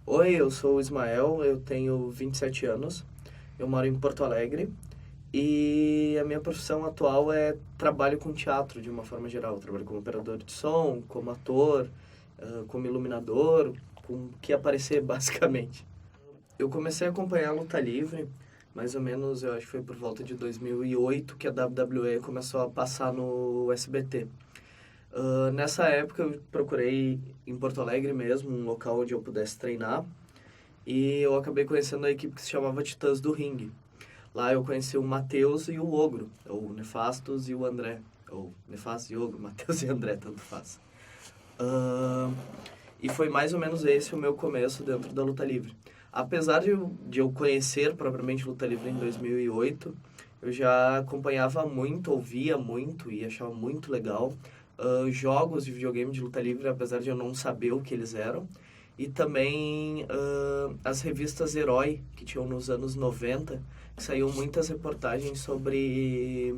Oi, eu sou o Ismael, eu tenho 27 anos, eu moro em Porto Alegre e a minha profissão atual é trabalho com teatro de uma forma geral. Eu trabalho como operador de som, como ator, como iluminador, com o que aparecer basicamente. Eu comecei a acompanhar a luta livre, mais ou menos, eu acho que foi por volta de 2008 que a WWE começou a passar no SBT. Nessa época eu procurei em Porto Alegre mesmo, um local onde eu pudesse treinar. E eu acabei conhecendo a equipe que se chamava Titãs do Ringue. Lá eu conheci o Matheus e o Ogro, ou Nefastos e o André. Ou Nefastos e Ogro, Matheus e André, tanto faz. Ahn, e foi mais ou menos esse o meu começo dentro da luta livre. Apesar de eu conhecer propriamente luta livre em 2008, eu já acompanhava muito, ouvia muito e achava muito legal jogos de videogame de luta livre, apesar de eu não saber o que eles eram. E também as revistas Herói, que tinham nos anos 90, que saíam muitas reportagens sobre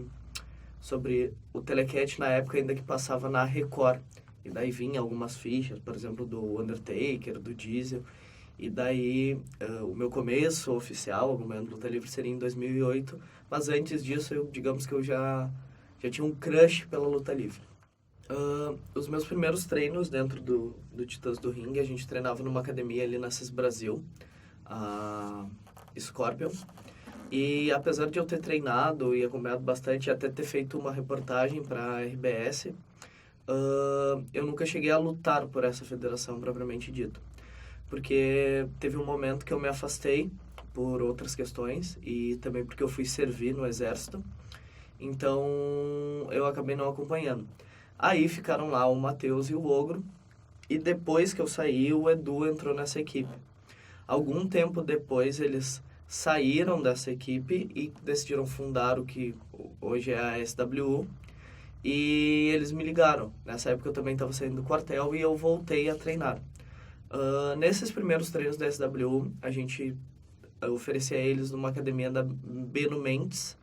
o Telecat na época ainda que passava na Record. E daí vinha algumas fichas, por exemplo, do Undertaker, do Diesel. E daí o meu começo oficial, o momento luta livre seria em 2008, mas antes disso, digamos que eu já tinha um crush pela luta livre. Os meus primeiros treinos dentro do Titãs do Ringue, a gente treinava numa academia ali na CIS Brasil, a Scorpion. E apesar de eu ter treinado e acompanhado bastante, até ter feito uma reportagem para a RBS, eu nunca cheguei a lutar por essa federação propriamente dito. Porque teve um momento que eu me afastei por outras questões e também porque eu fui servir no exército. Então eu acabei não acompanhando. Aí ficaram lá o Matheus e o Ogro. E depois que eu saí, o Edu entrou nessa equipe. Algum tempo depois, eles saíram dessa equipe e decidiram fundar o que hoje é a SWU. E eles me ligaram. Nessa época eu também estava saindo do quartel e eu voltei a treinar. Nesses primeiros treinos da SWU, a gente oferecia a eles numa academia da Beno Mendes.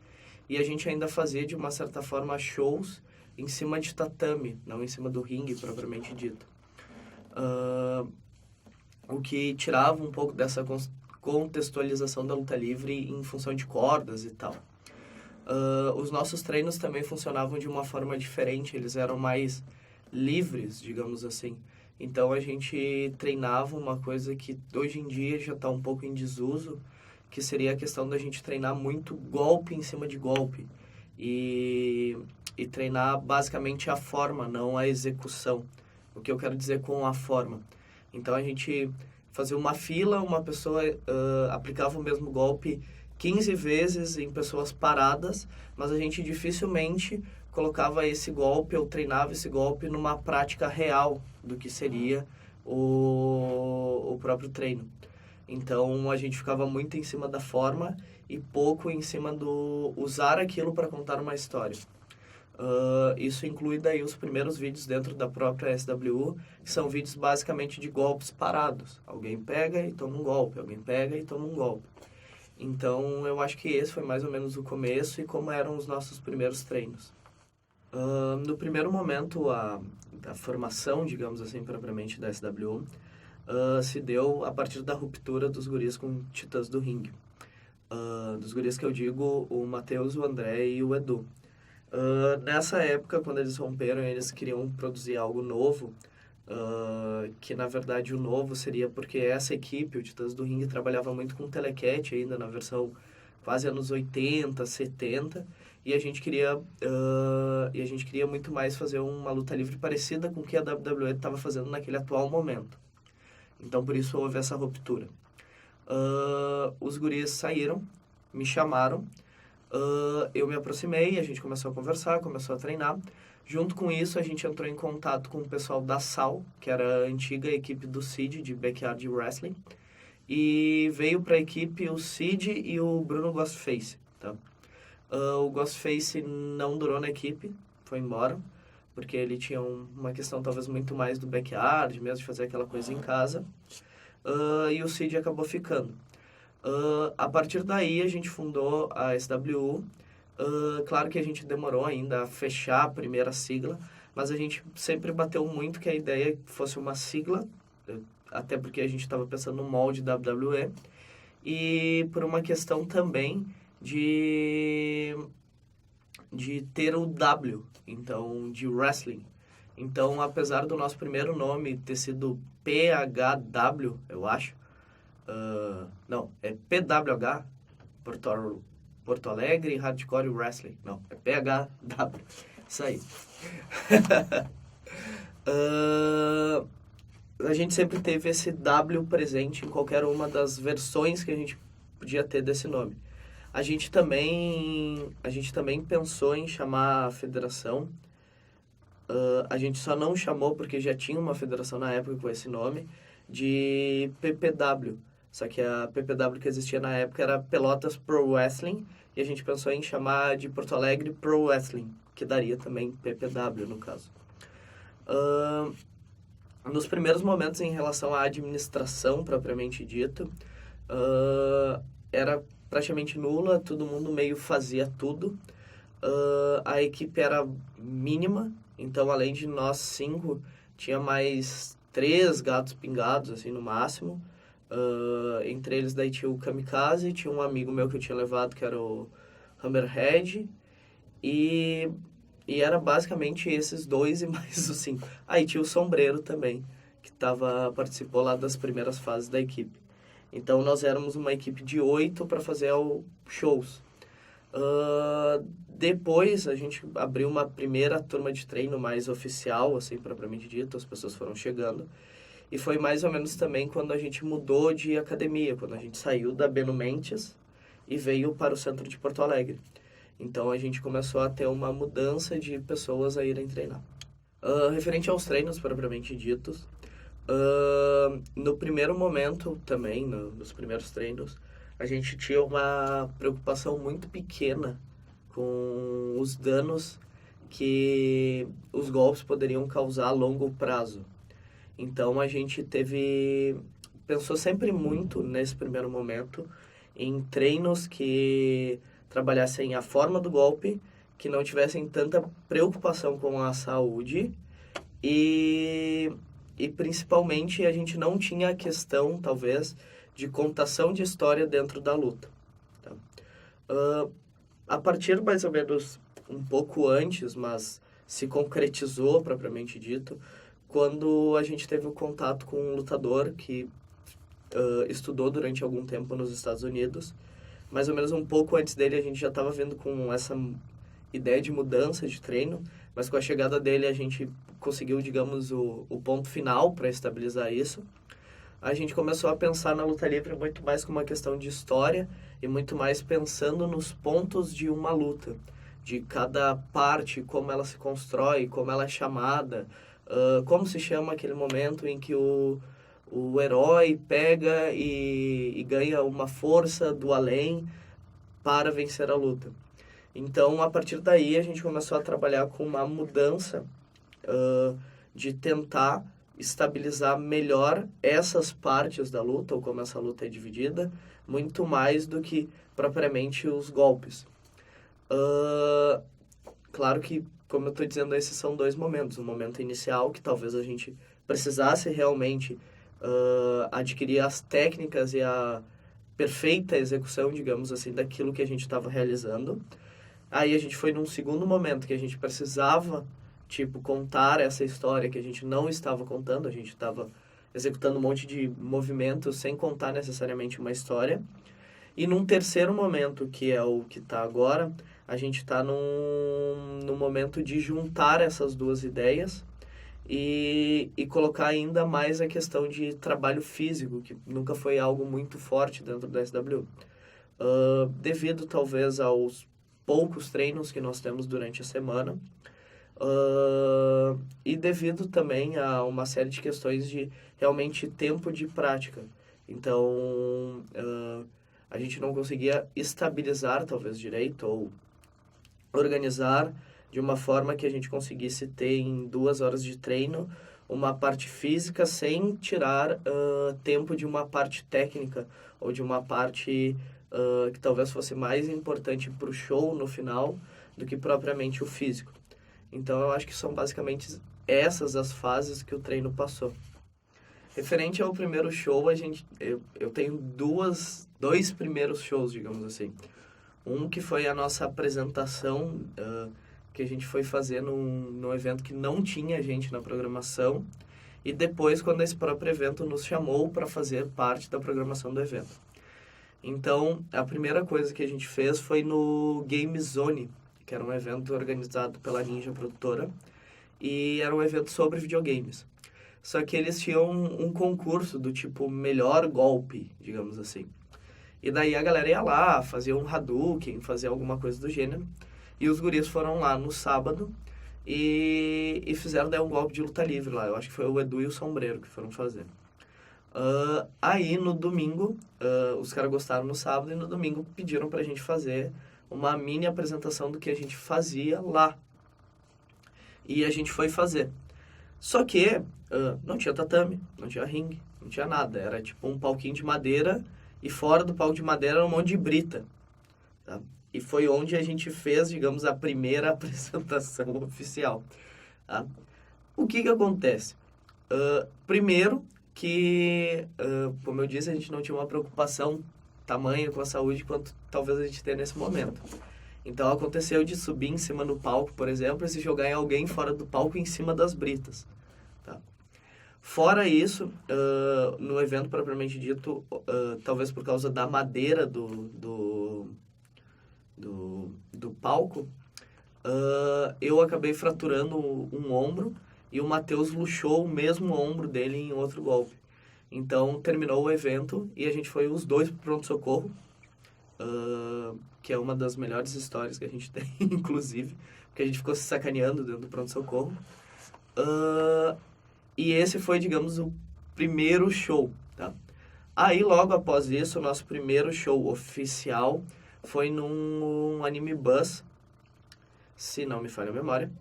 E a gente ainda fazia, de uma certa forma, shows em cima de tatame, não em cima do ringue propriamente dito. Uh, o que tirava um pouco dessa contextualização da luta livre em função de cordas e tal. Os nossos treinos também funcionavam de uma forma diferente, eles eram mais livres, digamos assim. Então a gente treinava uma coisa que hoje em dia já está um pouco em desuso, que seria a questão da gente treinar muito golpe em cima de golpe. E, e treinar basicamente a forma, não a execução. O que eu quero dizer com a forma? Então a gente fazia uma fila, uma pessoa aplicava o mesmo golpe 15 vezes em pessoas paradas, mas a gente dificilmente colocava esse golpe ou treinava esse golpe numa prática real do que seria o próprio treino. Então a gente ficava muito em cima da forma e pouco em cima do usar aquilo para contar uma história. Isso inclui daí os primeiros vídeos dentro da própria SWU, que são vídeos basicamente de golpes parados. Alguém pega e toma um golpe, alguém pega e toma um golpe. Então eu acho que esse foi mais ou menos o começo e como eram os nossos primeiros treinos. No primeiro momento, a formação, digamos assim, propriamente da SWU, se deu a partir da ruptura dos guris com Titãs do Ringue. Dos guris que eu digo, o Matheus, o André e o Edu. Nessa época, quando eles romperam, eles queriam produzir algo novo, que na verdade o novo seria porque essa equipe, o Titãs do Ringue, trabalhava muito com telecat ainda na versão quase anos 80, 70, e a gente queria muito mais fazer uma luta livre parecida com o que a WWE estava fazendo naquele atual momento. Então por isso houve essa ruptura. Os guris saíram, me chamaram, eu me aproximei, a gente começou a conversar, começou a treinar. Junto com isso, a gente entrou em contato com o pessoal da SAL, que era a antiga equipe do CID, de Backyard Wrestling. E veio para a equipe o CID e o Bruno Ghostface. Tá? O Ghostface não durou na equipe, foi embora, porque ele tinha uma questão talvez muito mais do backyard, mesmo de fazer aquela coisa em casa. E o CID acabou ficando. A partir daí a gente fundou a SWU. Claro que a gente demorou ainda a fechar a primeira sigla, mas a gente sempre bateu muito que a ideia fosse uma sigla até porque a gente estava pensando no molde WWE, e por uma questão também de ter o W, então, de wrestling. Então, apesar do nosso primeiro nome ter sido PHW, eu acho, não, é PWH, Porto Alegre Hardcore Wrestling, não, é PHW, isso aí. A gente sempre teve esse W presente em qualquer uma das versões que a gente podia ter desse nome. A gente também pensou em chamar a federação. A gente só não chamou porque já tinha uma federação na época com esse nome, de PPW. Só que a PPW que existia na época era Pelotas Pro Wrestling, e a gente pensou em chamar de Porto Alegre Pro Wrestling, que daria também PPW no caso. Nos primeiros momentos em relação à administração propriamente dito, era praticamente nula, todo mundo meio fazia tudo. A equipe era mínima, então além de nós 5, tinha mais 3 gatos pingados, assim, no máximo. Entre eles daí tinha o Kamikaze, tinha um amigo meu que eu tinha levado que era o Hammerhead, e era basicamente esses dois e mais os 5. Aí tinha o Sombreiro também, que participou lá das primeiras fases da equipe. Então nós éramos uma equipe de 8 para fazer shows. Depois a gente abriu uma primeira turma de treino mais oficial, assim, propriamente dito, as pessoas foram chegando. E foi mais ou menos também quando a gente mudou de academia, quando a gente saiu da Beno Mendes e veio para o centro de Porto Alegre. Então a gente começou a ter uma mudança de pessoas a irem treinar. Referente aos treinos propriamente ditos, no primeiro momento também, nos primeiros treinos, a gente tinha uma preocupação muito pequena com os danos que os golpes poderiam causar a longo prazo. Então a gente pensou sempre muito nesse primeiro momento em treinos que trabalhassem a forma do golpe, que não tivessem tanta preocupação com a saúde e principalmente a gente não tinha a questão, talvez, de contação de história dentro da luta. Tá? A partir mais ou menos um pouco antes, mas se concretizou propriamente dito, quando a gente teve o contato com um lutador que estudou durante algum tempo nos Estados Unidos. Mais ou menos um pouco antes dele, a gente já estava vendo com essa ideia de mudança de treino, mas com a chegada dele a gente conseguiu, digamos, o ponto final para estabilizar isso. A gente começou a pensar na luta livre muito mais como uma questão de história e muito mais pensando nos pontos de uma luta, de cada parte, como ela se constrói, como ela é chamada, como se chama aquele momento em que o herói pega e ganha uma força do além para vencer a luta. Então, a partir daí, a gente começou a trabalhar com uma mudança de tentar estabilizar melhor essas partes da luta, ou como essa luta é dividida, muito mais do que propriamente os golpes. Claro que, como eu estou dizendo, esses são 2 momentos. Um momento inicial, que talvez a gente precisasse realmente adquirir as técnicas e a perfeita execução, digamos assim, daquilo que a gente estava realizando. Aí a gente foi num segundo momento que a gente precisava, contar essa história que a gente não estava contando, a gente estava executando um monte de movimentos sem contar necessariamente uma história. E num terceiro momento, que é o que está agora, a gente está num momento de juntar essas 2 ideias e colocar ainda mais a questão de trabalho físico, que nunca foi algo muito forte dentro da SW. Devido talvez aos poucos treinos que nós temos durante a semana, e devido também a uma série de questões de realmente tempo de prática. Então, a gente não conseguia estabilizar talvez direito ou organizar de uma forma que a gente conseguisse ter em 2 horas de treino uma parte física sem tirar tempo de uma parte técnica ou de uma parte que talvez fosse mais importante para o show no final do que propriamente o físico. Então eu acho que são basicamente essas as fases que o treino passou. Referente ao primeiro show, eu tenho dois primeiros shows, digamos assim. Um que foi a nossa apresentação, que a gente foi fazer num evento que não tinha gente na programação. E depois, quando esse próprio evento nos chamou para fazer parte da programação do evento. Então, a primeira coisa que a gente fez foi no Game Zone, que era um evento organizado pela Ninja Produtora. E era um evento sobre videogames. Só que eles tinham um concurso do tipo melhor golpe, digamos assim. E daí a galera ia lá, fazia um Hadouken, fazia alguma coisa do gênero. E os guris foram lá no sábado e fizeram daí um golpe de luta livre lá. Eu acho que foi o Edu e o Sombreiro que foram fazer. Aí no domingo, os caras gostaram no sábado e no domingo pediram pra gente fazer uma mini apresentação do que a gente fazia lá. E a gente foi fazer. Só que não tinha tatame, não tinha ringue, não tinha nada. Era tipo um palquinho de madeira e fora do palco de madeira era um monte de brita. Tá? E foi onde a gente fez, digamos, a primeira apresentação oficial. Tá? O que acontece? Primeiro que, como eu disse, a gente não tinha uma preocupação tamanha com a saúde quanto talvez a gente tenha nesse momento. Então aconteceu de subir em cima do palco, por exemplo, e se jogar em alguém fora do palco em cima das britas. Tá? Fora isso, no evento propriamente dito, talvez por causa da madeira do palco, eu acabei fraturando um ombro e o Matheus luxou o mesmo ombro dele em outro golpe. Então terminou o evento e a gente foi os dois pro pronto-socorro, que é uma das melhores histórias que a gente tem, inclusive, porque a gente ficou se sacaneando dentro do pronto-socorro. E esse foi, digamos, o primeiro show, tá? Aí, logo após isso, o nosso primeiro show oficial foi num Anime Bus, se não me falha a memória,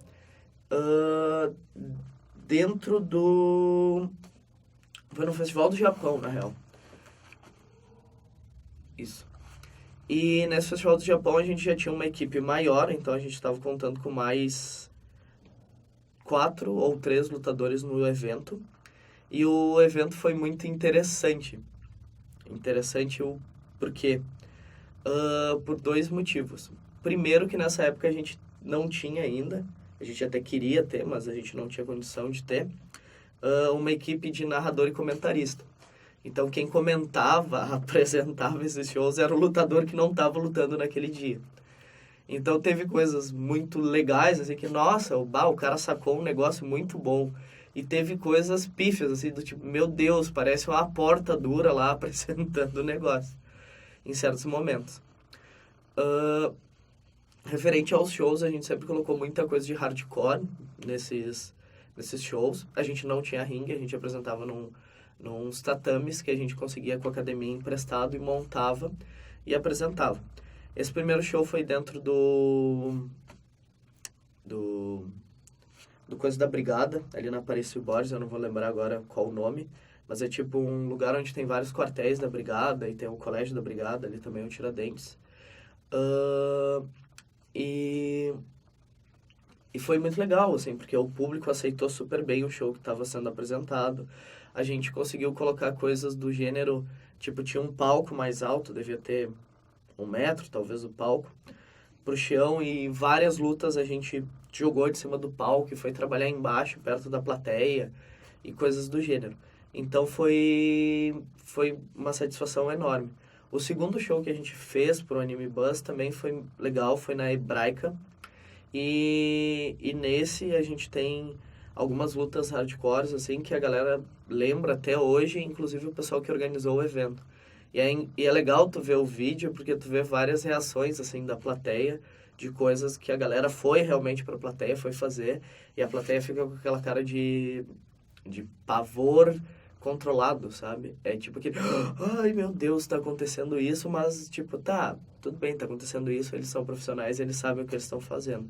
dentro do... Foi no Festival do Japão, na real. Isso. E nesse Festival do Japão a gente já tinha uma equipe maior, então a gente estava contando com mais 4 ou 3 lutadores no evento. E o evento foi muito interessante. Interessante por quê? Por 2 motivos. Primeiro que nessa época a gente não tinha ainda, a gente até queria ter, mas a gente não tinha condição de ter, uma equipe de narrador e comentarista. Então, quem comentava, apresentava esses shows era o lutador que não estava lutando naquele dia. Então, teve coisas muito legais, assim, que, nossa, o cara sacou um negócio muito bom. E teve coisas pífias, assim, do tipo, meu Deus, parece uma porta dura lá apresentando o negócio, em certos momentos. Referente aos shows, a gente sempre colocou muita coisa de hardcore nesses shows. A gente não tinha ringue, a gente apresentava nos tatames que a gente conseguia com a academia emprestado e montava e apresentava. Esse primeiro show foi dentro do Coisa da Brigada, ali na Aparício Borges, eu não vou lembrar agora qual o nome, mas é tipo um lugar onde tem vários quartéis da Brigada e tem o Colégio da Brigada, ali também o Tiradentes. E foi muito legal, assim, porque o público aceitou super bem o show que estava sendo apresentado. A gente conseguiu colocar coisas do gênero, tipo, tinha um palco mais alto, devia ter 1 metro, talvez, o palco, pro chão, e várias lutas a gente jogou de cima do palco e foi trabalhar embaixo, perto da plateia, e coisas do gênero. Então foi uma satisfação enorme. O segundo show que a gente fez pro Anime Bus também foi legal, foi na Hebraica. E nesse a gente tem algumas lutas hardcores, assim, que a galera lembra até hoje, inclusive o pessoal que organizou o evento. E é legal tu ver o vídeo, porque tu vê várias reações, assim, da plateia, de coisas que a galera foi realmente pra plateia, foi fazer, e a plateia fica com aquela cara de pavor controlado, sabe? É tipo que, ai meu Deus, tá acontecendo isso, mas tipo, tá, tudo bem, tá acontecendo isso, eles são profissionais, eles sabem o que eles estão fazendo.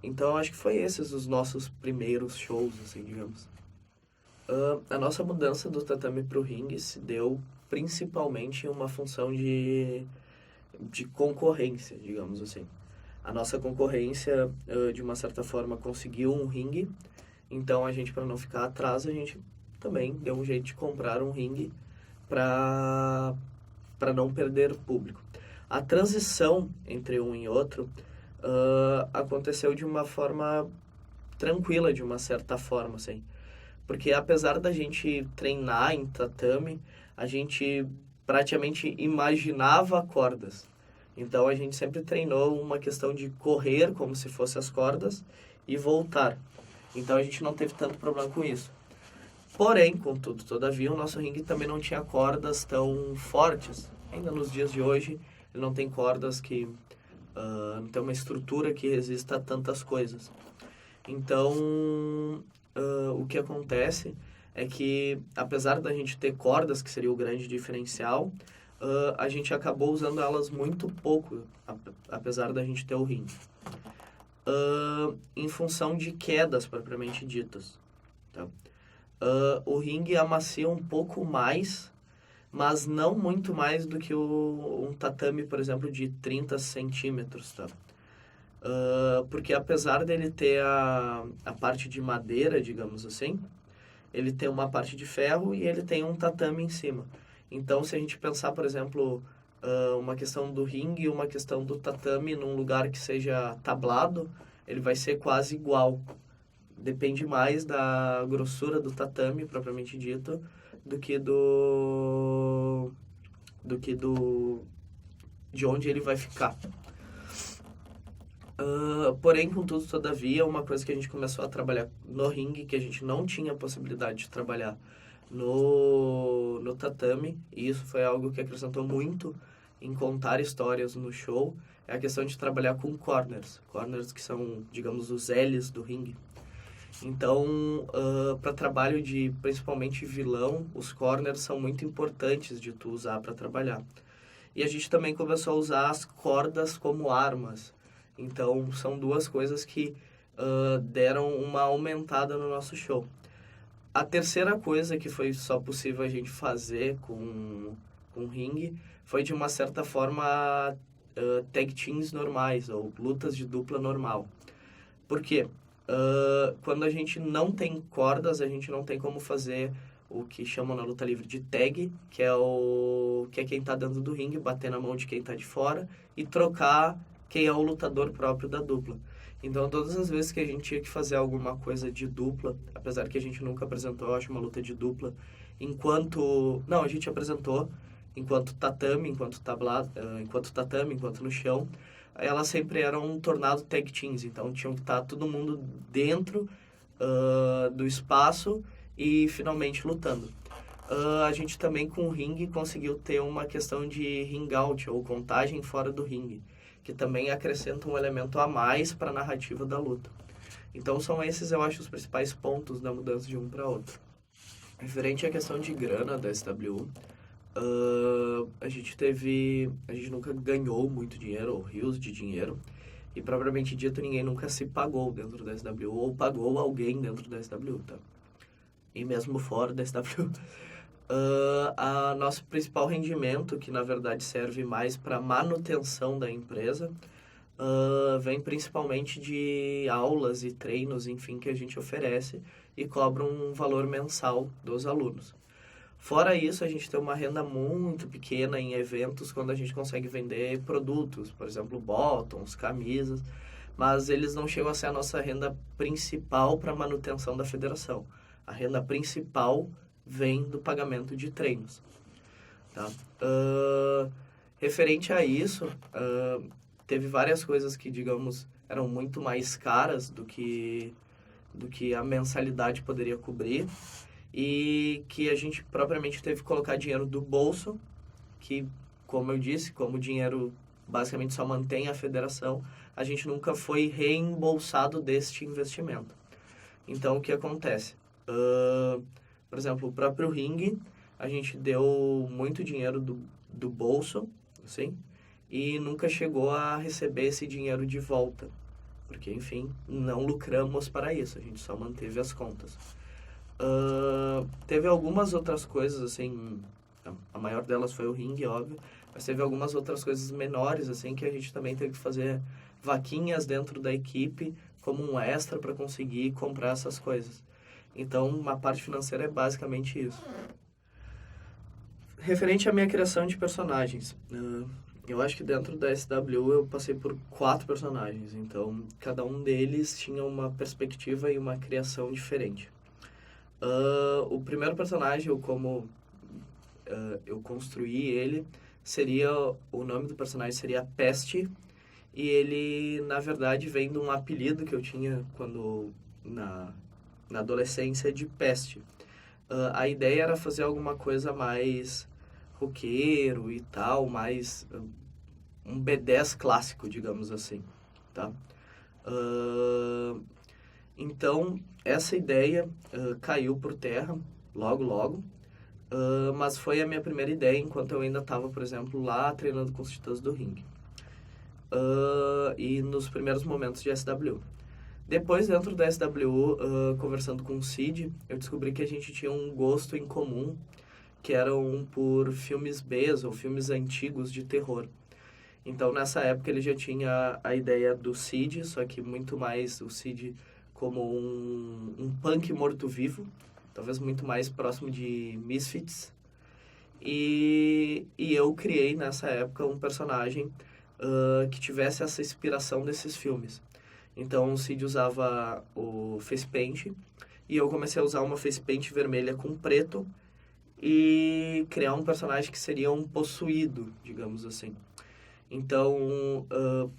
Então, eu acho que foi esses os nossos primeiros shows, assim, digamos. A nossa mudança do tatame pro ringue se deu principalmente em uma função de concorrência, digamos assim. A nossa concorrência, de uma certa forma, conseguiu um ringue, então a gente, para não ficar atrás, a gente também deu um jeito de comprar um ringue para não perder público. A transição entre um e outro aconteceu de uma forma tranquila, de uma certa forma, assim. Porque apesar da gente treinar em tatame, a gente praticamente imaginava cordas. Então a gente sempre treinou uma questão de correr como se fosse as cordas e voltar. Então a gente não teve tanto problema com isso. Porém, contudo, todavia, o nosso ringue também não tinha cordas tão fortes. Ainda nos dias de hoje, ele não tem cordas que... não tem uma estrutura que resista a tantas coisas. Então, o que acontece é que, apesar da gente ter cordas, que seria o grande diferencial, a gente acabou usando elas muito pouco, apesar da gente ter o ringue. Em função de quedas, propriamente ditas. Tá? O ringue amacia um pouco mais, mas não muito mais do que um tatame, por exemplo, de 30 centímetros, tá? Porque apesar dele ter a parte de madeira, digamos assim, ele tem uma parte de ferro e ele tem um tatame em cima. Então, se a gente pensar, por exemplo, uma questão do ringue e uma questão do tatame num lugar que seja tablado, ele vai ser quase igual. Depende mais da grossura do tatame, propriamente dito, do que de onde ele vai ficar. Porém, contudo, todavia, uma coisa que a gente começou a trabalhar no ringue, que a gente não tinha possibilidade de trabalhar no tatame, e isso foi algo que acrescentou muito em contar histórias no show, é a questão de trabalhar com corners. Corners que são, digamos, os L's do ringue. Então, para trabalho de, principalmente, vilão, os corners são muito importantes de tu usar para trabalhar. E a gente também começou a usar as cordas como armas. Então, são duas coisas que deram uma aumentada no nosso show. A terceira coisa que foi só possível a gente fazer com ringue foi, de uma certa forma, tag teams normais, ou lutas de dupla normal. Por quê? Quando a gente não tem cordas, a gente não tem como fazer o que chamam na luta livre de tag, que é quem está dentro do ringue, bater na mão de quem está de fora e trocar quem é o lutador próprio da dupla. Então, todas as vezes que a gente tinha que fazer alguma coisa de dupla, apesar que a gente nunca apresentou, eu acho, uma luta de dupla, a gente apresentou enquanto tatame, enquanto tatame, enquanto no chão, elas sempre eram um tornado tag teams, então tinham que estar todo mundo dentro do espaço e finalmente lutando. A gente também com o ringue conseguiu ter uma questão de ring out, ou contagem fora do ringue, que também acrescenta um elemento a mais para a narrativa da luta. Então são esses, eu acho, os principais pontos da mudança de um para outro. Referente à questão de grana da SWU, a gente nunca ganhou muito dinheiro, ou rios de dinheiro, e propriamente dito, ninguém nunca se pagou dentro da SWU, ou pagou alguém dentro da SWU, tá? E mesmo fora da SWU. A nosso principal rendimento, que na verdade serve mais para manutenção da empresa, vem principalmente de aulas e treinos, enfim, que a gente oferece e cobra um valor mensal dos alunos. Fora isso, a gente tem uma renda muito pequena em eventos quando a gente consegue vender produtos, por exemplo, bottoms, camisas, mas eles não chegam a ser a nossa renda principal para a manutenção da federação. A renda principal vem do pagamento de treinos. Tá? Referente a isso, teve várias coisas que, digamos, eram muito mais caras do que a mensalidade poderia cobrir, e que a gente propriamente teve que colocar dinheiro do bolso, que, como eu disse, como o dinheiro basicamente só mantém a federação, a gente nunca foi reembolsado deste investimento. Então, o que acontece? Por exemplo, o próprio ringue, a gente deu muito dinheiro do bolso, assim, e nunca chegou a receber esse dinheiro de volta. Porque, enfim, não lucramos para isso, a gente só manteve as contas. Teve algumas outras coisas, assim, a maior delas foi o ringue, óbvio, mas teve algumas outras coisas menores, assim, que a gente também teve que fazer vaquinhas dentro da equipe como um extra para conseguir comprar essas coisas. Então, uma parte financeira é basicamente isso. Referente à minha criação de personagens, eu acho que dentro da SW eu passei por 4 personagens, então cada um deles tinha uma perspectiva e uma criação diferente. O primeiro personagem, eu construí ele, o nome do personagem seria Peste, e ele, na verdade, vem de um apelido que eu tinha na adolescência de Peste. A ideia era fazer alguma coisa mais roqueiro e tal, mais um B10 clássico, digamos assim, tá? Então, essa ideia caiu por terra logo, logo, mas foi a minha primeira ideia enquanto eu ainda estava, por exemplo, lá treinando com os Titãs do Ringue. E nos primeiros momentos de SW. Depois, dentro da SW, conversando com o Cid, eu descobri que a gente tinha um gosto em comum, que eram por filmes Bs ou filmes antigos de terror. Então, nessa época, ele já tinha a ideia do Cid, só que muito mais o Cid como um punk morto-vivo, talvez muito mais próximo de Misfits. E eu criei, nessa época, um personagem que tivesse essa inspiração desses filmes. Então, o Cid usava o face paint e eu comecei a usar uma face paint vermelha com preto e criar um personagem que seria um possuído, digamos assim. Então,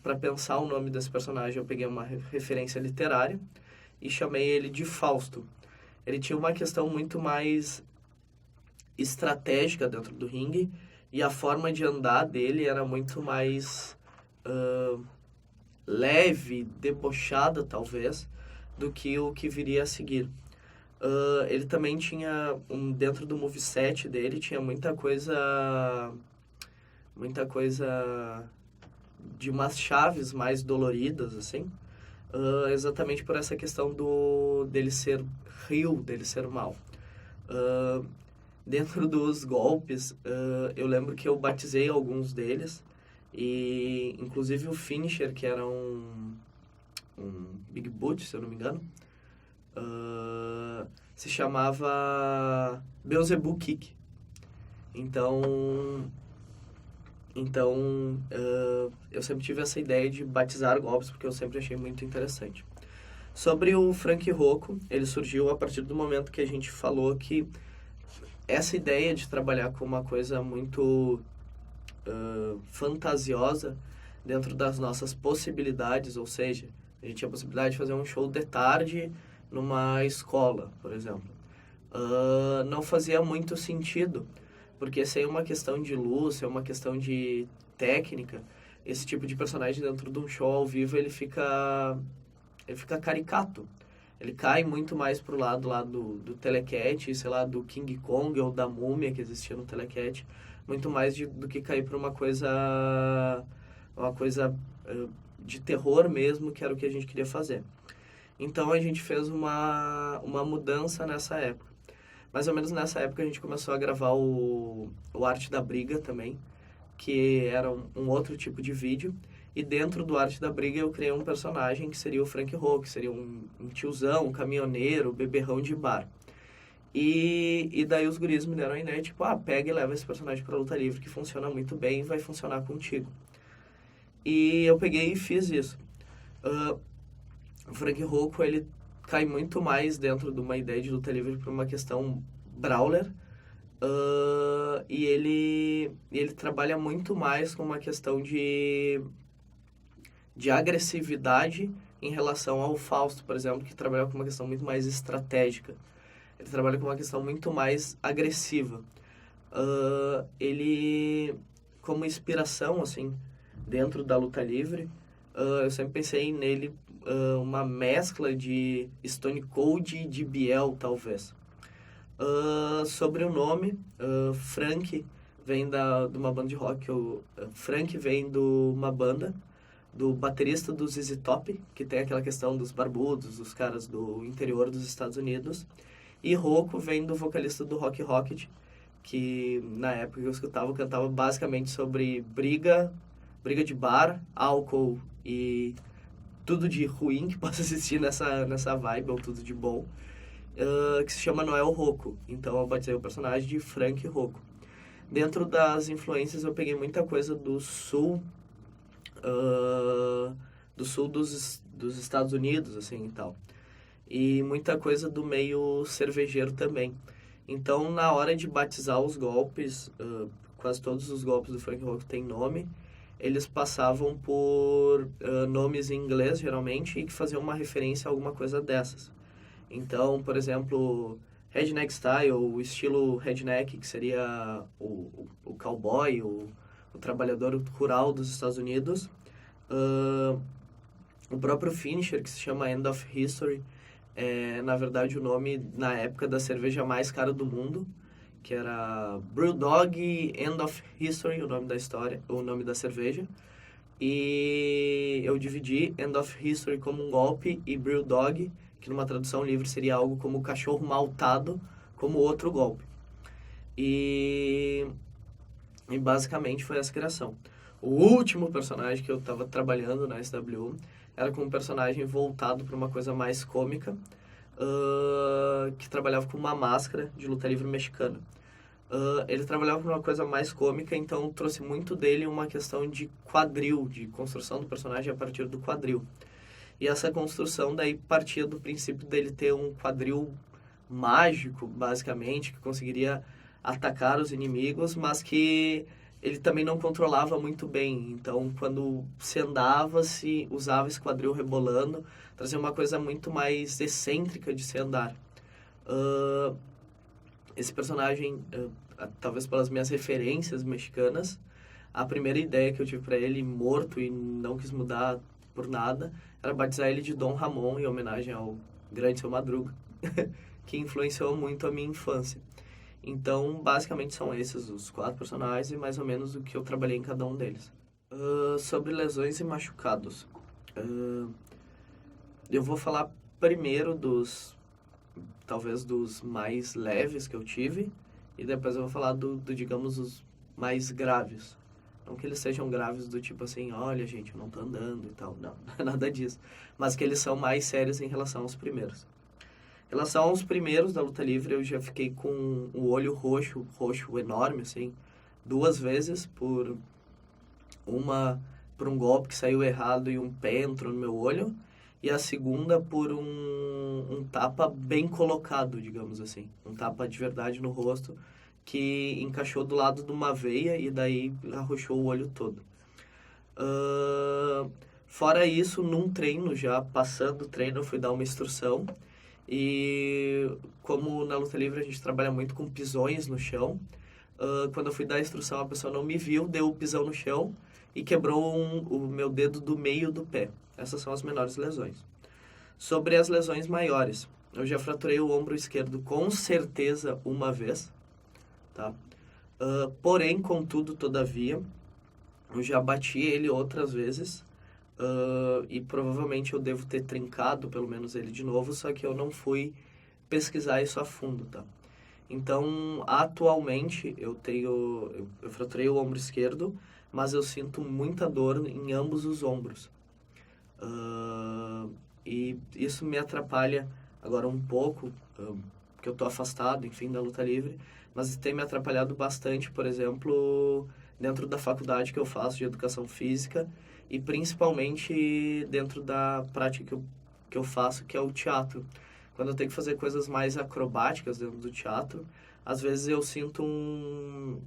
para pensar o nome desse personagem, eu peguei uma referência literária e chamei ele de Fausto. Ele tinha uma questão muito mais estratégica dentro do ringue e a forma de andar dele era muito mais leve, debochada talvez, do que o que viria a seguir. Ele também tinha, dentro do moveset dele, tinha muita coisa de umas chaves mais doloridas, assim, exatamente por essa questão dele ser rio, dele ser mal. Dentro dos golpes, eu lembro que eu batizei alguns deles, e inclusive o finisher, que era um Big Boot, se eu não me engano, se chamava Beelzebub Kick. Então eu sempre tive essa ideia de batizar golpes, porque eu sempre achei muito interessante. Sobre o Frank Rocco, ele surgiu a partir do momento que a gente falou que essa ideia de trabalhar com uma coisa muito fantasiosa dentro das nossas possibilidades, ou seja, a gente tinha a possibilidade de fazer um show de tarde numa escola, por exemplo. Não fazia muito sentido, porque se é uma questão de luz, se é uma questão de técnica, esse tipo de personagem dentro de um show ao vivo, ele fica caricato. Ele cai muito mais pro lado lá do Telecat, sei lá, do King Kong ou da Múmia que existia no Telecat, muito mais do que cair para uma coisa de terror mesmo, que era o que a gente queria fazer. Então a gente fez uma mudança nessa época. Mais ou menos nessa época a gente começou a gravar o Arte da Briga também, que era um outro tipo de vídeo. E dentro do Arte da Briga eu criei um personagem que seria o Frank Rocco, que seria um tiozão, um caminhoneiro, beberrão de bar. E daí os guris me deram a ideia, tipo, pega e leva esse personagem pra luta livre, que funciona muito bem e vai funcionar contigo. E eu peguei e fiz isso. O Frank Rocco, ele cai muito mais dentro de uma ideia de luta livre por uma questão brawler. E ele trabalha muito mais com uma questão de agressividade em relação ao Fausto, por exemplo, que trabalha com uma questão muito mais estratégica. Ele trabalha com uma questão muito mais agressiva. Ele, como inspiração, assim, dentro da luta livre, eu sempre pensei nele uma mescla de Stone Cold e de Biel, talvez. Sobre o nome, Frank vem de uma banda de rock. Frank vem de uma banda do baterista do ZZ Top, que tem aquela questão dos barbudos, dos caras do interior dos Estados Unidos. E Rocco vem do vocalista do Rock Rocket, que na época que eu escutava, cantava basicamente sobre briga de bar, álcool e tudo de ruim que possa existir nessa vibe, ou tudo de bom. que se chama Noel Rocco. Então eu batizei o personagem de Frank Rocco. Dentro das influências eu peguei muita coisa do sul, dos Estados Unidos, assim, e tal. E muita coisa do meio cervejeiro também. Então, na hora de batizar os golpes, quase todos os golpes do Frank Rocco têm nome, eles passavam por nomes em inglês, geralmente, e que faziam uma referência a alguma coisa dessas. Então, por exemplo, Redneck Style, o estilo redneck, que seria o cowboy, o trabalhador rural dos Estados Unidos. O próprio finisher, que se chama End of History, é, na verdade, o nome, na época, da cerveja mais cara do mundo, que era Brewdog End of History, o nome da história, o nome da cerveja. E eu dividi End of History como um golpe e Brewdog, que numa tradução livre seria algo como cachorro maltado, como outro golpe. E basicamente foi essa criação. O último personagem que eu estava trabalhando na SW era com um personagem voltado para uma coisa mais cômica, que trabalhava com uma máscara de luta livre mexicana. Ele trabalhava com uma coisa mais cômica, então trouxe muito dele uma questão de quadril, de construção do personagem a partir do quadril. E essa construção daí partia do princípio dele ter um quadril mágico, basicamente, que conseguiria atacar os inimigos, mas que ele também não controlava muito bem. Então, quando se andava, se usava esse quadril rebolando, trazia uma coisa muito mais excêntrica de se andar. Esse personagem, talvez pelas minhas referências mexicanas, a primeira ideia que eu tive para ele, morto e não quis mudar por nada, era batizar ele de Dom Ramon, em homenagem ao grande Seu Madruga, que influenciou muito a minha infância. Então, basicamente são esses os 4 personagens e mais ou menos o que eu trabalhei em cada um deles. Sobre lesões e machucados. Eu vou falar primeiro talvez dos mais leves que eu tive, e depois eu vou falar digamos, os mais graves. Não que eles sejam graves do tipo assim, olha gente, eu não tô andando e tal, não, não é nada disso. Mas que eles são mais sérios em relação aos primeiros. Em relação aos primeiros da luta livre, eu já fiquei com o olho roxo enorme, assim, 2 vezes por um golpe que saiu errado e um pé entrou no meu olho, e a segunda por um tapa bem colocado, digamos assim. Um tapa de verdade no rosto que encaixou do lado de uma veia e daí arrochou o olho todo. Fora isso, num treino já, passando o treino, eu fui dar uma instrução. E como na luta livre a gente trabalha muito com pisões no chão, quando eu fui dar a instrução a pessoa não me viu, deu o pisão no chão e quebrou o meu dedo do meio do pé. Essas são as menores lesões. Sobre as lesões maiores, eu já fraturei o ombro esquerdo com certeza uma vez, tá? Porém, contudo, todavia, eu já bati ele outras vezes, e provavelmente eu devo ter trincado pelo menos ele de novo, só que eu não fui pesquisar isso a fundo, tá? Então, atualmente, eu fraturei o ombro esquerdo, mas eu sinto muita dor em ambos os ombros. E isso me atrapalha agora um pouco, porque eu estou afastado, enfim, da luta livre, mas tem me atrapalhado bastante, por exemplo, dentro da faculdade que eu faço de educação física e principalmente dentro da prática que eu faço, que é o teatro. Quando eu tenho que fazer coisas mais acrobáticas dentro do teatro, às vezes eu sinto um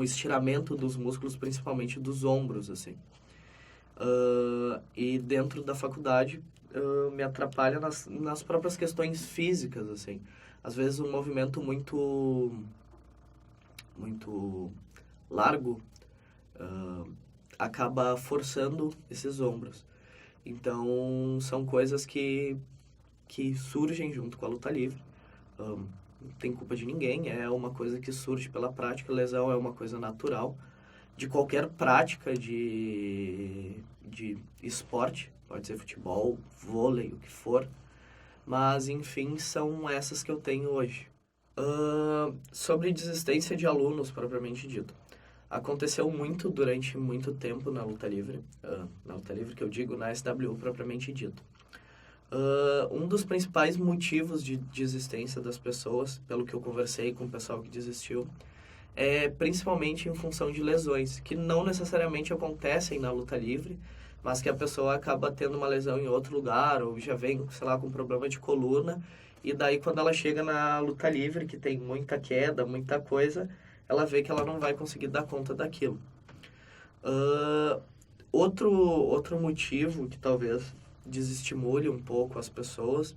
estiramento dos músculos, principalmente dos ombros, assim. E dentro da faculdade me atrapalha nas próprias questões físicas, assim. Às vezes um movimento muito largo acaba forçando esses ombros. Então, são coisas que surgem junto com a luta livre. Não tem culpa de ninguém, é uma coisa que surge pela prática. Lesão é uma coisa natural de qualquer prática de esporte, pode ser futebol, vôlei, o que for. Mas, enfim, são essas que eu tenho hoje. Sobre desistência de alunos, propriamente dito. Aconteceu muito durante muito tempo na luta livre. Na luta livre que eu digo, na SW propriamente dito. Um dos principais motivos de existência das pessoas, pelo que eu conversei com o pessoal que desistiu, é principalmente em função de lesões, que não necessariamente acontecem na luta livre, mas que a pessoa acaba tendo uma lesão em outro lugar, ou já vem, sei lá, com problema de coluna, e daí quando ela chega na luta livre, que tem muita queda, muita coisa, ela vê que ela não vai conseguir dar conta daquilo. Uh, outro motivo que talvez desestimule um pouco as pessoas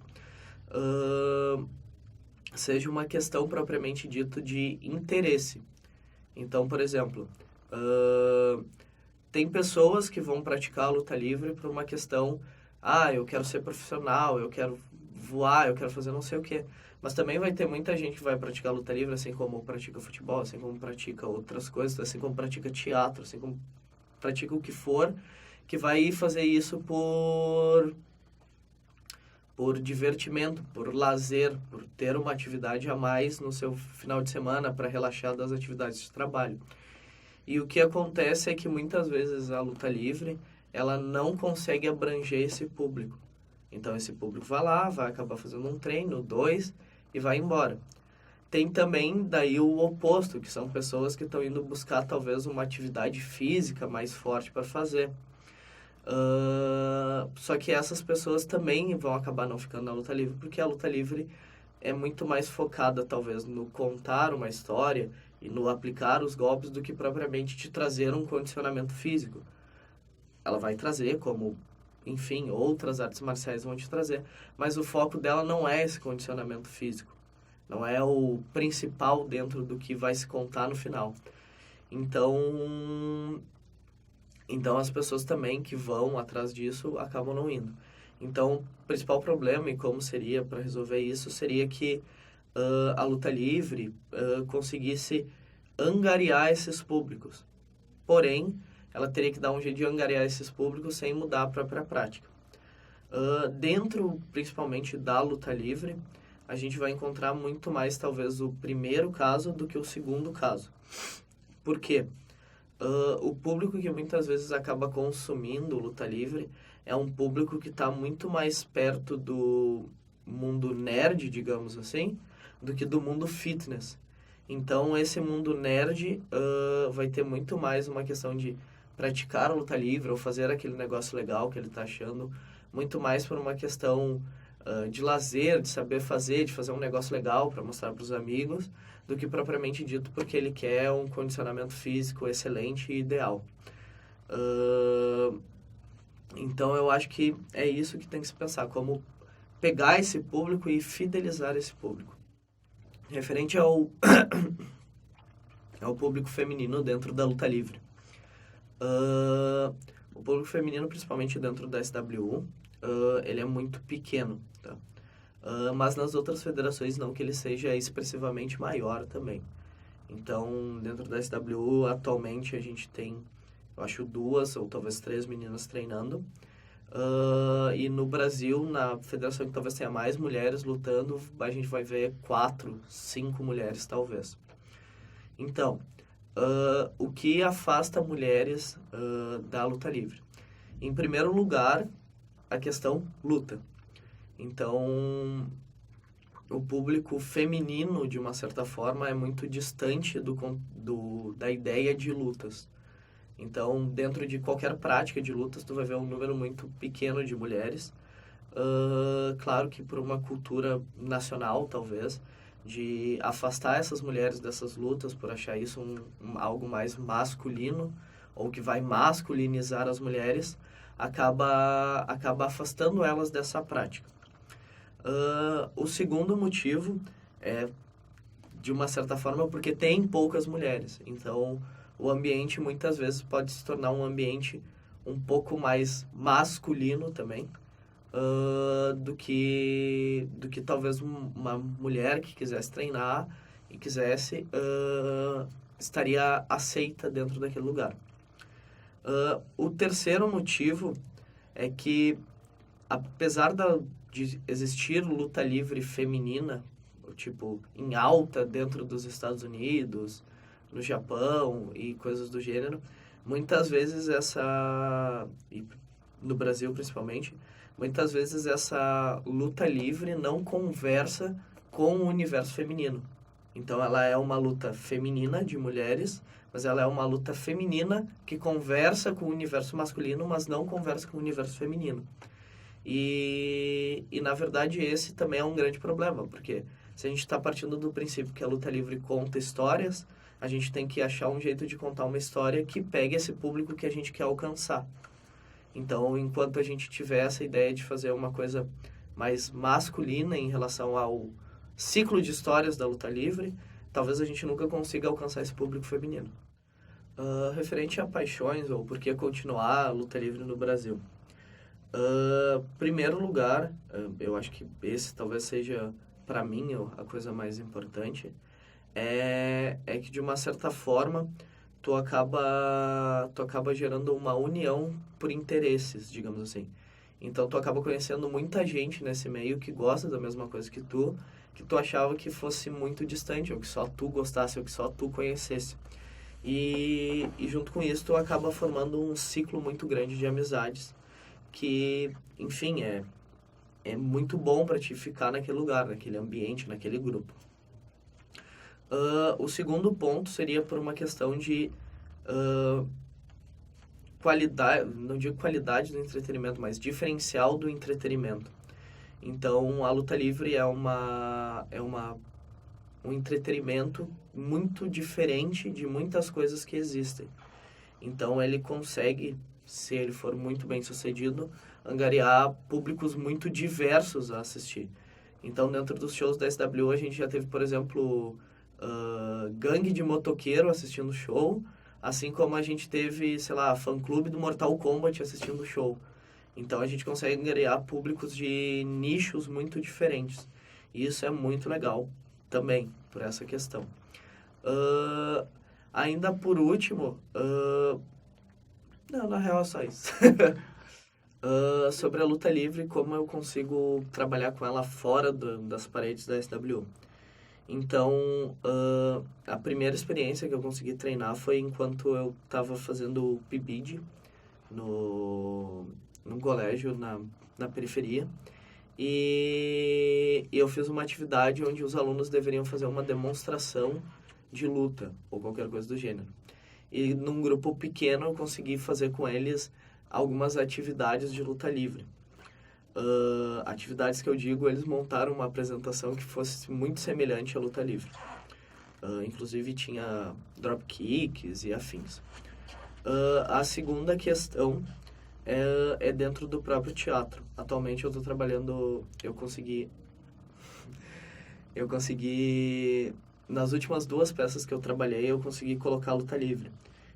seja uma questão propriamente dita de interesse. Então, por exemplo, tem pessoas que vão praticar a luta livre por uma questão, eu quero ser profissional, eu quero voar, eu quero fazer não sei o quê. Mas também vai ter muita gente que vai praticar luta livre, assim como pratica futebol, assim como pratica outras coisas, assim como pratica teatro, assim como pratica o que for, que vai fazer isso por divertimento, por lazer, por ter uma atividade a mais no seu final de semana para relaxar das atividades de trabalho. E o que acontece é que muitas vezes a luta livre, ela não consegue abranger esse público. Então esse público vai lá, vai acabar fazendo um treino, 2 e vai embora. Tem também daí o oposto, que são pessoas que estão indo buscar talvez uma atividade física mais forte para fazer. Só que essas pessoas também vão acabar não ficando na luta livre, porque a luta livre é muito mais focada, talvez, no contar uma história e no aplicar os golpes do que propriamente te trazer um condicionamento físico. Ela vai trazer, como, enfim, outras artes marciais vão te trazer, mas o foco dela não é esse condicionamento físico. Não é o principal dentro do que vai se contar no final. Então as pessoas também que vão atrás disso acabam não indo. Então, o principal problema e como seria para resolver isso seria que a luta livre conseguisse angariar esses públicos. Porém, ela teria que dar um jeito de angariar esses públicos sem mudar a própria prática. Dentro, principalmente, da luta livre, a gente vai encontrar muito mais, talvez, o primeiro caso do que o segundo caso. Por quê? O público que muitas vezes acaba consumindo luta livre é um público que está muito mais perto do mundo nerd, digamos assim, do que do mundo fitness. Então, esse mundo nerd vai ter muito mais uma questão de praticar a luta livre ou fazer aquele negócio legal que ele está achando, muito mais por uma questão de lazer, de saber fazer, de fazer um negócio legal para mostrar para os amigos, do que propriamente dito porque ele quer um condicionamento físico excelente e ideal. Então eu acho que é isso que tem que se pensar, como pegar esse público e fidelizar esse público. Referente ao público feminino dentro da luta livre. O público feminino, principalmente dentro da SWU, ele é muito pequeno, tá? Mas nas outras federações não que ele seja expressivamente maior também. Então, dentro da SWU, atualmente a gente tem, eu acho, 2 ou talvez 3 meninas treinando. E no Brasil, na federação que talvez tenha mais mulheres lutando, a gente vai ver 4, 5 mulheres talvez. Então, o que afasta mulheres da luta livre? Em primeiro lugar, a questão luta. Então, o público feminino, de uma certa forma, é muito distante da ideia de lutas. Então, dentro de qualquer prática de lutas, tu vai ver um número muito pequeno de mulheres. Claro que por uma cultura nacional, talvez, de afastar essas mulheres dessas lutas, por achar isso algo mais masculino, ou que vai masculinizar as mulheres, acaba afastando elas dessa prática. O segundo motivo é, de uma certa forma, porque tem poucas mulheres. Então, o ambiente muitas vezes pode se tornar um ambiente um pouco mais masculino também, do que talvez uma mulher que quisesse treinar e quisesse, estaria aceita dentro daquele lugar. O terceiro motivo é que, apesar de existir luta livre feminina, tipo, em alta dentro dos Estados Unidos, no Japão e coisas do gênero, muitas vezes no Brasil principalmente, muitas vezes essa luta livre não conversa com o universo feminino. Então ela é uma luta feminina de mulheres, mas ela é uma luta feminina que conversa com o universo masculino, mas não conversa com o universo feminino. E na verdade esse também é um grande problema, porque se a gente está partindo do princípio que a luta livre conta histórias, a gente tem que achar um jeito de contar uma história que pegue esse público que a gente quer alcançar. Então, enquanto a gente tiver essa ideia de fazer uma coisa mais masculina em relação ao ciclo de histórias da luta livre, talvez a gente nunca consiga alcançar esse público feminino. Referente a paixões ou por que continuar a luta livre no Brasil. Primeiro lugar, eu acho que esse talvez seja, para mim, a coisa mais importante, é que de uma certa forma tu acaba gerando uma união por interesses, digamos assim. Então tu acaba conhecendo muita gente nesse meio que gosta da mesma coisa que tu achava que fosse muito distante, ou que só tu gostasse, ou que só tu conhecesse. E junto com isso tu acaba formando um ciclo muito grande de amizades que, enfim, é muito bom para te ficar naquele lugar, naquele ambiente, naquele grupo. O segundo ponto seria por uma questão de qualidade, não digo qualidade do entretenimento, mas diferencial do entretenimento. Então, a luta livre é um entretenimento muito diferente de muitas coisas que existem. Então, ele consegue, se ele for muito bem sucedido, angariar públicos muito diversos a assistir. Então, dentro dos shows da SW, a gente já teve, por exemplo, gangue de motoqueiro assistindo o show, assim como a gente teve, sei lá, fã-clube do Mortal Kombat assistindo o show. Então, a gente consegue angariar públicos de nichos muito diferentes. E isso é muito legal também, por essa questão. Ainda por último, não, na real é só isso. Sobre a luta livre, como eu consigo trabalhar com ela fora das paredes da SW. Então, a primeira experiência que eu consegui treinar foi enquanto eu estava fazendo o PIBID num colégio na periferia. E eu fiz uma atividade onde os alunos deveriam fazer uma demonstração de luta, ou qualquer coisa do gênero. E num grupo pequeno eu consegui fazer com eles algumas atividades de luta livre. Atividades que eu digo, eles montaram uma apresentação que fosse muito semelhante à luta livre. Inclusive tinha dropkicks e afins. A segunda questão é dentro do próprio teatro. Atualmente eu estou trabalhando, eu consegui, nas últimas 2 peças que eu trabalhei, eu consegui colocar luta livre.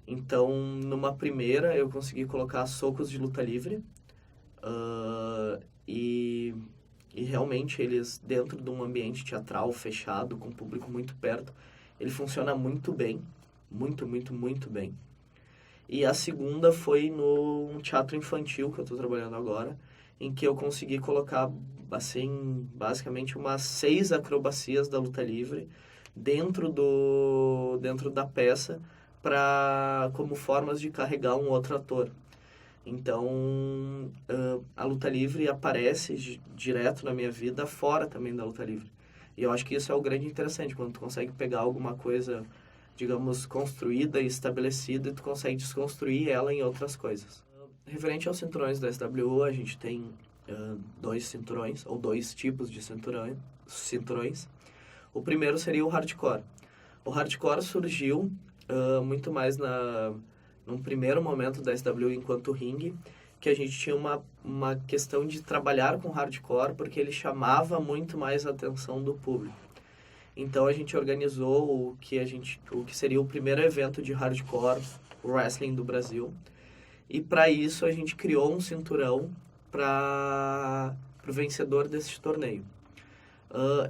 Então, numa primeira, eu consegui colocar socos de luta livre, e realmente eles, dentro de um ambiente teatral fechado, com o público muito perto, ele funciona muito bem, muito, muito, muito bem. E a segunda foi no teatro infantil que eu estou trabalhando agora, em que eu consegui colocar, assim, basicamente umas 6 acrobacias da luta livre dentro da peça, como formas de carregar um outro ator. Então, a luta livre aparece direto na minha vida, fora também da luta livre. E eu acho que isso é o grande interessante, quando tu consegue pegar alguma coisa, digamos, construída e estabelecida, e tu consegue desconstruir ela em outras coisas. Referente aos cinturões da SW, a gente tem 2 cinturões, ou 2 tipos de cinturões. O primeiro seria o hardcore. O hardcore surgiu muito mais num primeiro momento da SW enquanto ringue, que a gente tinha uma questão de trabalhar com hardcore porque ele chamava muito mais a atenção do público. Então a gente organizou o que seria o primeiro evento de hardcore wrestling do Brasil. E para isso a gente criou um cinturão para o vencedor desse torneio.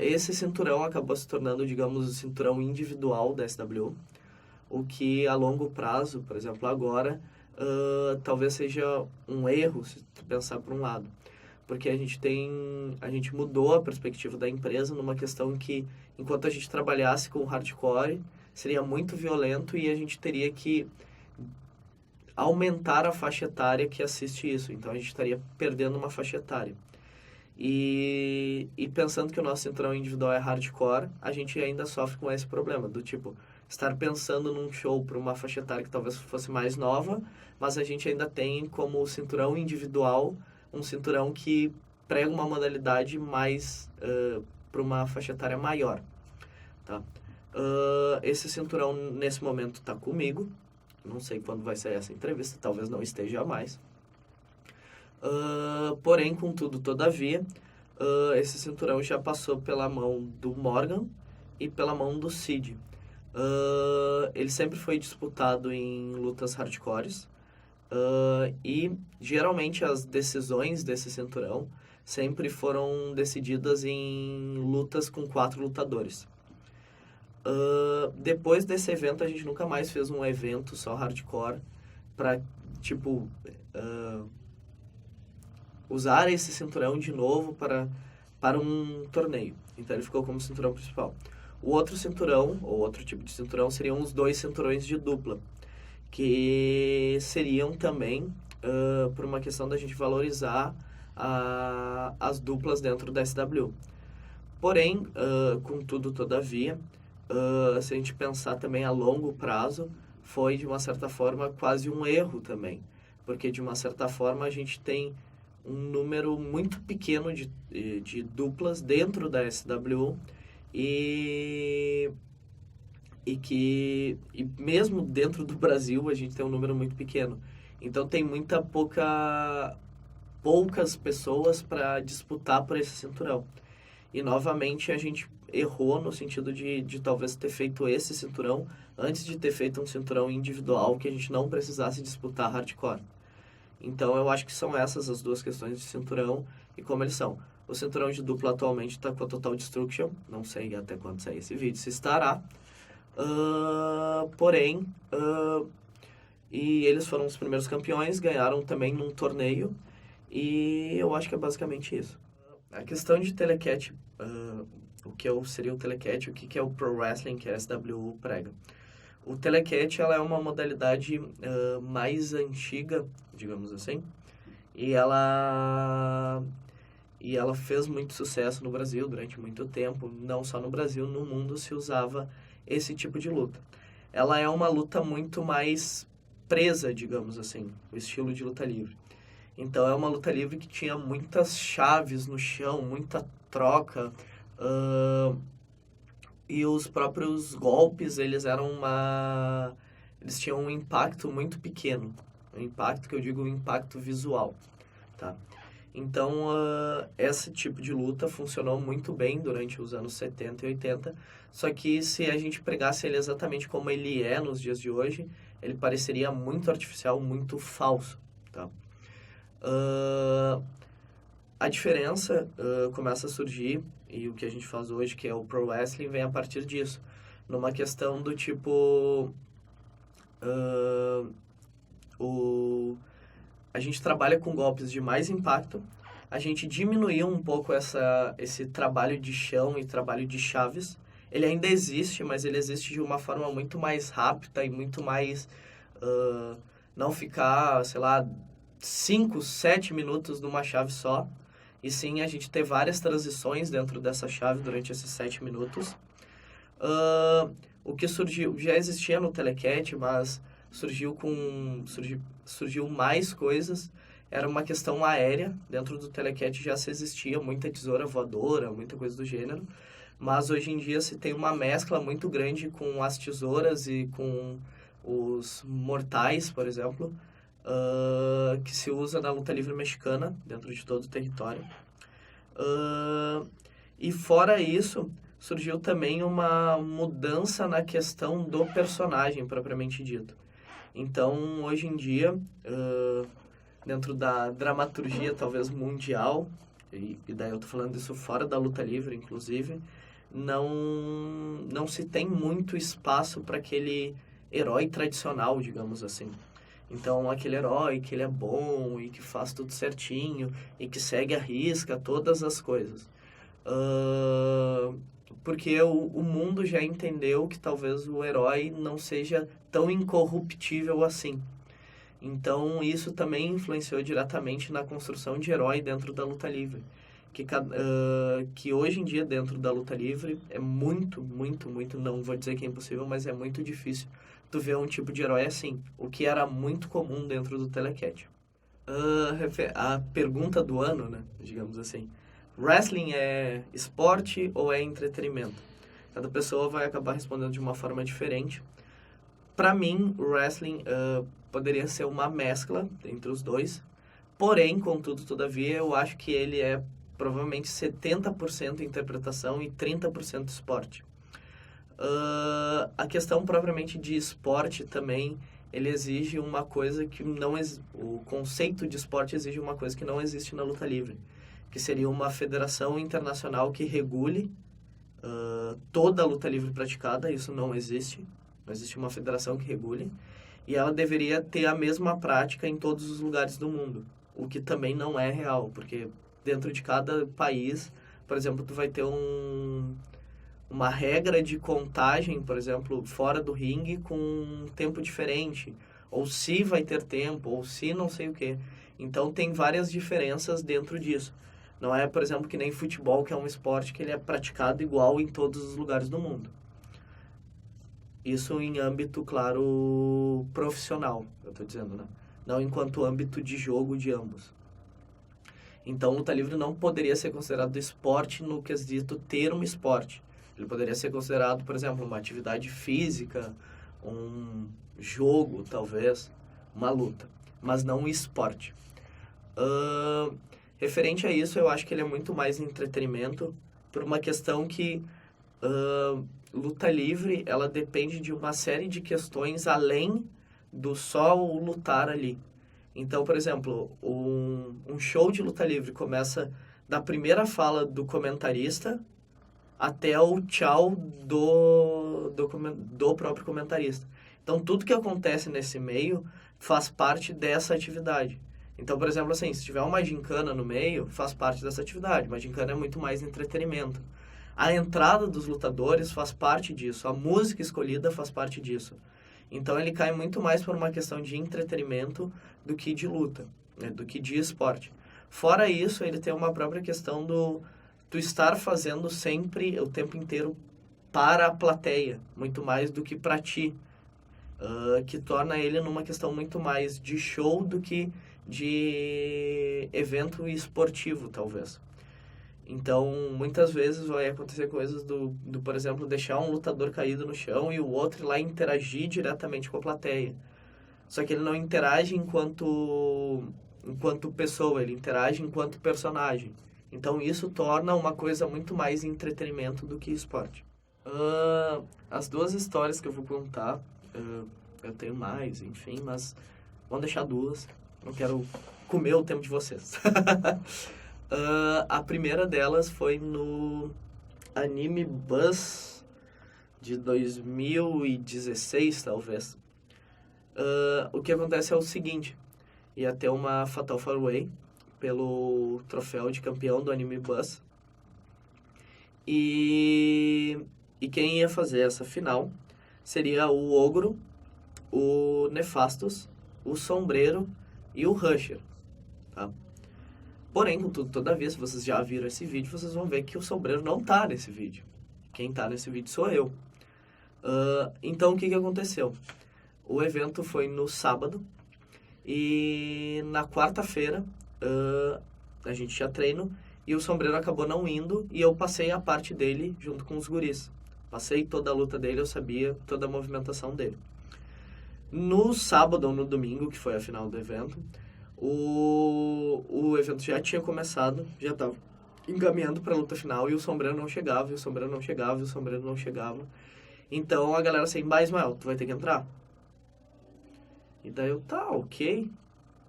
Esse cinturão acabou se tornando, digamos, o cinturão individual da SW, o que a longo prazo, por exemplo, agora, talvez seja um erro, se tu pensar por um lado. Porque a gente mudou a perspectiva da empresa numa questão que, enquanto a gente trabalhasse com hardcore, seria muito violento e a gente teria que aumentar a faixa etária que assiste isso. Então a gente estaria perdendo uma faixa etária. E pensando que o nosso cinturão individual é hardcore, a gente ainda sofre com esse problema, do tipo, estar pensando num show para uma faixa etária que talvez fosse mais nova, mas a gente ainda tem como cinturão individual um cinturão que prega uma modalidade mais para uma faixa etária maior, tá? Esse cinturão nesse momento está comigo, não sei quando vai ser essa entrevista, talvez não esteja mais. Porém, contudo, todavia, esse cinturão já passou pela mão do Morgan e pela mão do Cid. Ele sempre foi disputado em lutas hardcores e geralmente as decisões desse cinturão sempre foram decididas em lutas com 4 lutadores. Depois desse evento a gente nunca mais fez um evento só hardcore para tipo usar esse cinturão de novo para um torneio. Então ele ficou como cinturão principal. O outro cinturão, ou outro tipo de cinturão, seriam os 2 cinturões de dupla, que seriam também por uma questão da gente valorizar as duplas dentro da SW. Porém, contudo, todavia, se a gente pensar também a longo prazo, foi de uma certa forma quase um erro também, porque de uma certa forma a gente tem um número muito pequeno de duplas dentro da SW e mesmo dentro do Brasil a gente tem um número muito pequeno. Então tem poucas pessoas para disputar por esse cinturão. E novamente a gente errou no sentido de talvez ter feito esse cinturão antes de ter feito um cinturão individual que a gente não precisasse disputar hardcore. Então eu acho que são essas as duas questões de cinturão e como eles são. O cinturão de dupla atualmente está com a Total Destruction, não sei até quando sair esse vídeo, se estará. Porém, e eles foram os primeiros campeões, ganharam também num torneio e eu acho que é basicamente isso. A questão de telecat, o que seria o telecat, o que é o Pro Wrestling que a SW prega. O telecat ela é uma modalidade mais antiga, digamos assim, e ela fez muito sucesso no Brasil durante muito tempo, não só no Brasil, no mundo se usava esse tipo de luta. Ela é uma luta muito mais presa, digamos assim, o estilo de luta livre. Então é uma luta livre que tinha muitas chaves no chão, muita troca, e os próprios golpes, eles tinham um impacto muito pequeno. Um impacto que eu digo, um impacto visual, tá? Então, esse tipo de luta funcionou muito bem durante os anos 70 e 80, só que se a gente pregasse ele exatamente como ele é nos dias de hoje, ele pareceria muito artificial, muito falso, tá? A diferença começa a surgir, e o que a gente faz hoje, que é o Pro Wrestling, vem a partir disso. Numa questão do tipo... a gente trabalha com golpes de mais impacto, a gente diminuiu um pouco esse trabalho de chão e trabalho de chaves. Ele ainda existe, mas ele existe de uma forma muito mais rápida e muito mais... não ficar, sei lá, 5, 7 minutos numa chave só, e sim a gente ter várias transições dentro dessa chave durante esses 7 minutos. O que surgiu, já existia no telecat, mas surgiu mais coisas. Era uma questão aérea, dentro do telecat já se existia muita tesoura voadora, muita coisa do gênero, mas hoje em dia se tem uma mescla muito grande com as tesouras e com os mortais, por exemplo, que se usa na luta livre mexicana, dentro de todo o território. E fora isso, surgiu também uma mudança na questão do personagem, propriamente dito. Então, hoje em dia, dentro da dramaturgia, talvez mundial, e daí eu tô falando isso fora da luta livre, inclusive, não se tem muito espaço para aquele herói tradicional, digamos assim. Então, aquele herói que ele é bom e que faz tudo certinho e que segue à risca todas as coisas. Porque o mundo já entendeu que talvez o herói não seja tão incorruptível assim. Então, isso também influenciou diretamente na construção de herói dentro da luta livre. Que hoje em dia, dentro da luta livre, é muito, muito, muito, não vou dizer que é impossível, mas é muito difícil tu ver um tipo de herói assim, o que era muito comum dentro do Telecat. A pergunta do ano, né, digamos assim. Wrestling é esporte ou é entretenimento? Cada pessoa vai acabar respondendo de uma forma diferente. Para mim, o wrestling poderia ser uma mescla entre os dois. Porém, contudo, todavia, eu acho que ele é provavelmente 70% interpretação e 30% esporte. A questão propriamente de esporte também, ele exige uma coisa que não... O conceito de esporte exige uma coisa que não existe na luta livre, que seria uma federação internacional que regule toda a luta livre praticada. Isso não existe. Não existe uma federação que regule. E ela deveria ter a mesma prática em todos os lugares do mundo, o que também não é real, porque dentro de cada país, por exemplo, tu vai ter uma regra de contagem, por exemplo, fora do ringue com um tempo diferente, ou se vai ter tempo, ou se não sei o quê. Então tem várias diferenças dentro disso. Não é, por exemplo, que nem futebol, que é um esporte que ele é praticado igual em todos os lugares do mundo. Isso em âmbito, claro, profissional, eu estou dizendo, né? Não enquanto âmbito de jogo de ambos. Então, luta livre não poderia ser considerado esporte no quesito termo esporte. Ele poderia ser considerado, por exemplo, uma atividade física, um jogo, talvez, uma luta, mas não um esporte. Referente a isso, eu acho que ele é muito mais entretenimento, por uma questão que luta livre, ela depende de uma série de questões além do só o lutar ali. Então, por exemplo, um show de luta livre começa da primeira fala do comentarista até o tchau do próprio comentarista. Então, tudo que acontece nesse meio faz parte dessa atividade. Então, por exemplo, assim, se tiver uma gincana no meio, faz parte dessa atividade. Uma gincana é muito mais entretenimento. A entrada dos lutadores faz parte disso. A música escolhida faz parte disso. Então, ele cai muito mais por uma questão de entretenimento do que de luta, né? Do que de esporte. Fora isso, ele tem uma própria questão do tu estar fazendo sempre, o tempo inteiro, para a plateia, muito mais do que para ti. Que torna ele numa questão muito mais de show do que de evento esportivo, talvez. Então, muitas vezes vai acontecer coisas por exemplo, deixar um lutador caído no chão e o outro ir lá interagir diretamente com a plateia. Só que ele não interage enquanto pessoa, ele interage enquanto personagem. Então, isso torna uma coisa muito mais entretenimento do que esporte. As duas histórias que eu vou contar, eu tenho mais, enfim, mas vamos deixar duas. Não quero comer o tempo de vocês. A primeira delas foi no Anime Buzz de 2016, talvez. O que acontece é o seguinte: ia ter uma Fatal 4-Way pelo troféu de campeão do Anime Buzz. E quem ia fazer essa final seria o Ogro, o Nefastos, o Sombreiro e o Rusher, tá? Porém, contudo, todavia, se vocês já viram esse vídeo, vocês vão ver que o Sombreiro não tá nesse vídeo. Quem tá nesse vídeo sou eu. Então, o que aconteceu? O evento foi no sábado e na quarta-feira a gente tinha treino e o Sombreiro acabou não indo e eu passei a parte dele junto com os guris. Passei toda a luta dele, eu sabia toda a movimentação dele. No sábado ou no domingo, que foi a final do evento, o evento já tinha começado, já estava encaminhando para a luta final e o Sombreiro não chegava, e o Sombreiro não chegava, e o Sombreiro não chegava. Então a galera assim, Ismael, tu vai ter que entrar. E daí eu, tá, ok,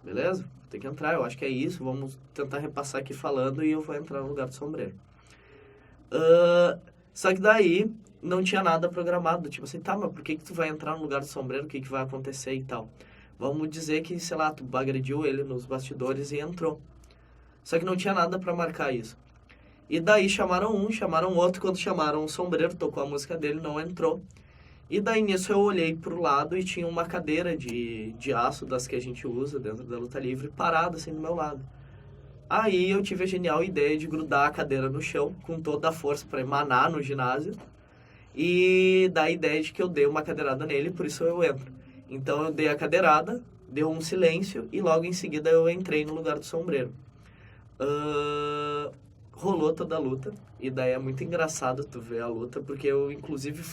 beleza, vou ter que entrar, eu acho que é isso, vamos tentar repassar aqui falando e eu vou entrar no lugar do Sombreiro. Só que daí não tinha nada programado, tipo assim, tá, mas por que tu vai entrar no lugar do Sombreiro, o que vai acontecer e tal. Vamos dizer que, sei lá, tu agrediu ele nos bastidores e entrou. Só que não tinha nada pra marcar isso. E daí chamaram um, chamaram outro, quando chamaram o Sombreiro, tocou a música dele, não entrou. E daí nisso eu olhei pro lado e tinha uma cadeira de aço das que a gente usa dentro da luta livre parada assim do meu lado. Aí eu tive a genial ideia de grudar a cadeira no chão com toda a força para emanar no ginásio e dar a ideia de que eu dei uma cadeirada nele, por isso eu entro. Então eu dei a cadeirada, deu um silêncio e logo em seguida eu entrei no lugar do sombreiro. Rolou toda a luta e daí é muito engraçado tu ver a luta porque eu inclusive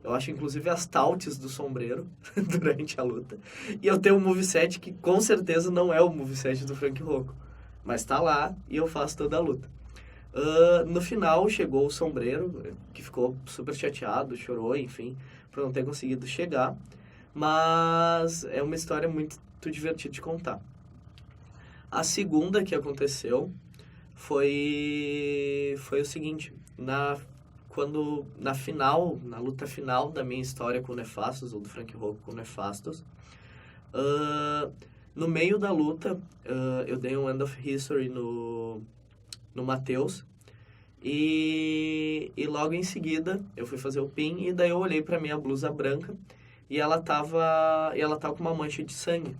eu acho inclusive as taunts do sombreiro durante a luta. E eu tenho um moveset que com certeza não é o moveset do Frank Rocco, mas tá lá e eu faço toda a luta. No final chegou o sombreiro, que ficou super chateado, chorou, enfim, por não ter conseguido chegar. Mas é uma história muito divertida de contar. A segunda que aconteceu foi o seguinte, na luta final da minha história com o Nefastos, ou do Frank Rocco com o Nefastos, no meio da luta, eu dei um End of History no Matheus, e logo em seguida eu fui fazer o pin, e daí eu olhei pra minha blusa branca, e ela tava com uma mancha de sangue.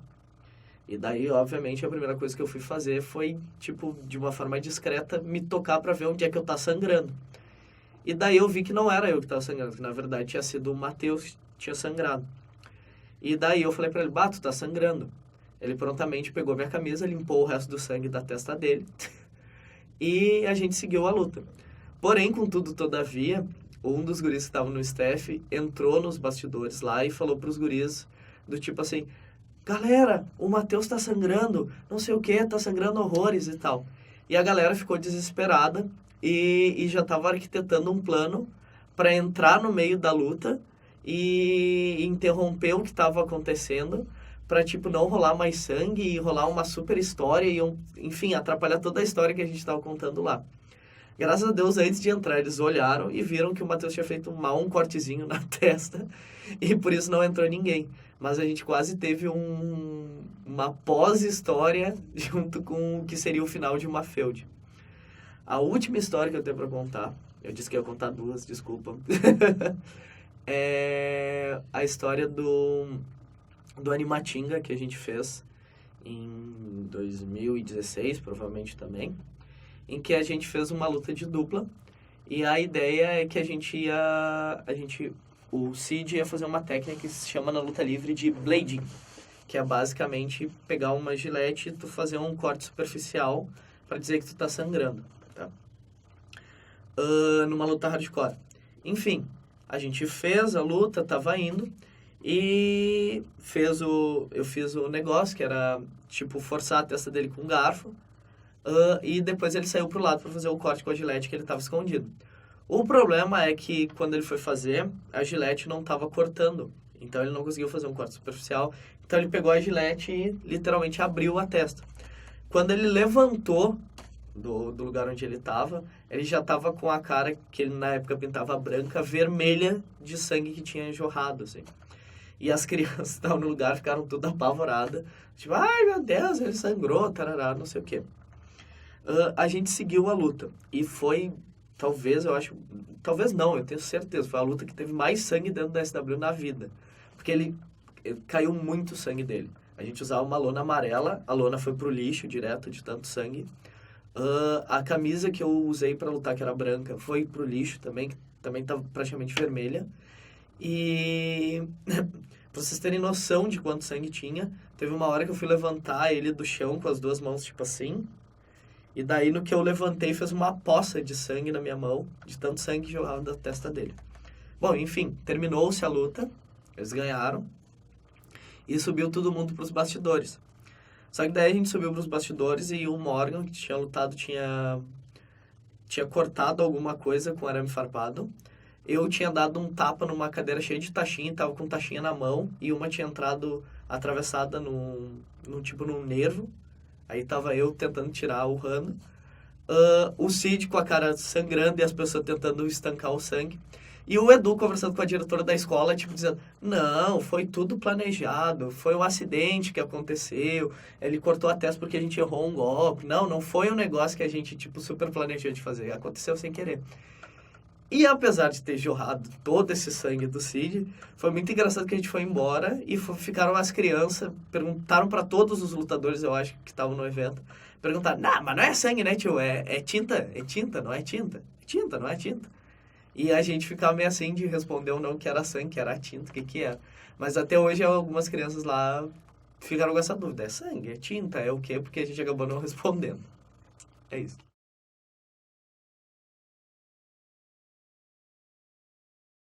E daí, obviamente, a primeira coisa que eu fui fazer foi, tipo, de uma forma discreta, me tocar pra ver onde é que eu tava sangrando. E daí eu vi que não era eu que tava sangrando, que na verdade tinha sido o Matheus que tinha sangrado. E daí eu falei pra ele, tu tá sangrando. Ele prontamente pegou minha camisa, limpou o resto do sangue da testa dele e a gente seguiu a luta. Porém, contudo, todavia, um dos guris que estavam no staff entrou nos bastidores lá e falou pros guris do tipo assim, galera, o Matheus tá sangrando, não sei o que, tá sangrando horrores e tal. E a galera ficou desesperada e já tava arquitetando um plano para entrar no meio da luta e interromper o que tava acontecendo para tipo, não rolar mais sangue e rolar uma super história e, enfim, atrapalhar toda a história que a gente tava contando lá. Graças a Deus, antes de entrar, eles olharam e viram que o Matheus tinha feito um cortezinho na testa e por isso não entrou ninguém. Mas a gente quase teve uma pós-história junto com o que seria o final de uma feud. A última história que eu tenho pra contar, eu disse que ia contar duas, desculpa, é a história do Animatinga que a gente fez em 2016, provavelmente também, em que a gente fez uma luta de dupla e a ideia é que o Cid ia fazer uma técnica que se chama na luta livre de blading, que é basicamente pegar uma gilete e tu fazer um corte superficial para dizer que tu tá sangrando, tá? Numa luta hardcore. Enfim, a gente fez a luta, tava indo e eu fiz o negócio que era tipo forçar a testa dele com um garfo. E depois ele saiu pro lado para fazer o corte com a gilete que ele estava escondido. O problema é que quando ele foi fazer, a gilete não estava cortando. Então ele não conseguiu fazer um corte superficial. Então ele pegou a gilete e literalmente abriu a testa. Quando ele levantou do lugar onde ele estava, ele já estava com a cara, que ele na época pintava branca, vermelha de sangue que tinha jorrado, assim. E as crianças que estavam no lugar ficaram tudo apavoradas. Tipo, ai meu Deus, ele sangrou, tarará, não sei o quê. A gente seguiu a luta. E foi, talvez não, eu tenho certeza, foi a luta que teve mais sangue dentro da SW na vida. Porque ele caiu muito sangue dele. A gente usava uma lona amarela, a lona foi pro lixo direto de tanto sangue. A camisa que eu usei pra lutar, que era branca, foi pro lixo também, que também tava praticamente vermelha. E pra vocês terem noção de quanto sangue tinha, teve uma hora que eu fui levantar ele do chão com as duas mãos, tipo assim. E daí, no que eu levantei, fez uma poça de sangue na minha mão, de tanto sangue que jorrava da testa dele. Bom, enfim, terminou-se a luta, eles ganharam, e subiu todo mundo pros bastidores. Só que daí a gente subiu pros bastidores e o Morgan, que tinha lutado, tinha cortado alguma coisa com arame farpado. Eu tinha dado um tapa numa cadeira cheia de taxinha, tava com taxinha na mão, e uma tinha entrado atravessada num nervo. Aí tava eu tentando tirar o rano. O Cid com a cara sangrando e as pessoas tentando estancar o sangue. E o Edu conversando com a diretora da escola, tipo, dizendo, não, foi tudo planejado, foi um acidente que aconteceu, ele cortou a testa porque a gente errou um golpe. Não foi um negócio que a gente, tipo, super planejou de fazer, aconteceu sem querer. E apesar de ter jorrado todo esse sangue do Cid, foi muito engraçado que a gente foi embora e ficaram as crianças, perguntaram para todos os lutadores, eu acho, que estavam no evento, perguntaram, não, mas não é sangue, né, tio? É tinta? É tinta, não é tinta? É tinta, não é tinta? E a gente ficava meio assim de responder ou não que era sangue, que era tinta, o que que era. Mas até hoje algumas crianças lá ficaram com essa dúvida, é sangue, é tinta, é o quê? Porque a gente acabou não respondendo. É isso.